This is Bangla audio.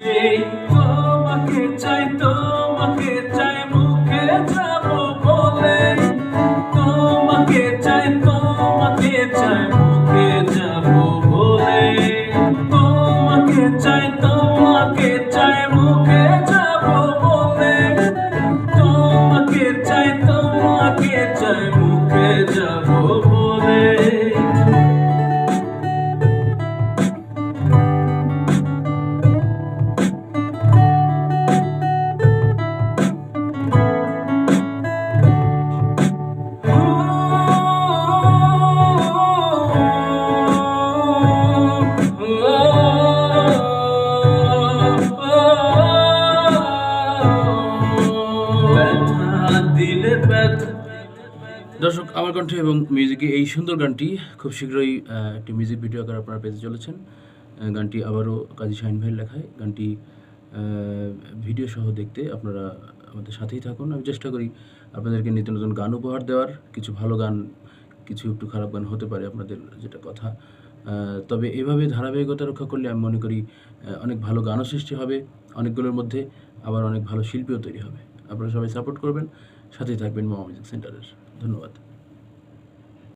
এই তোমাকে চাই মুখে যাব বলে, তোমাকে চাই মুখে যাব বলে, তোমাকে চাই মুখে যাব বলে, তোমাকে চাই মুখে যাব বলে। দর্শক, আমার কণ্ঠে এবং মিউজিকে এই সুন্দর গানটি খুব শীঘ্রই একটি মিউজিক ভিডিও আকারে আপনারা পেতে চলেছেন। গানটি আবারও কাজী শাহিন ভাইয়ের লেখায়। গানটি ভিডিও সহ দেখতে আপনারা আমাদের সাথেই থাকুন। আমি চেষ্টা করি আপনাদেরকে নিত্য নতুন গান উপহার দেওয়ার। কিছু ভালো গান, কিছু একটু খারাপ গান হতে পারে আপনাদের যেটা কথা, তবে এভাবে ধারাবাহিকতা রক্ষা করলে আমি মনে করি অনেক ভালো গানও সৃষ্টি হবে অনেকগুলোর মধ্যে, আবার অনেক ভালো শিল্পীও তৈরি হবে। আপনারা সবাই সাপোর্ট করবেন, সাথেই থাকবেন মামা মিউজিক সেন্টারের। ধন্যবাদ।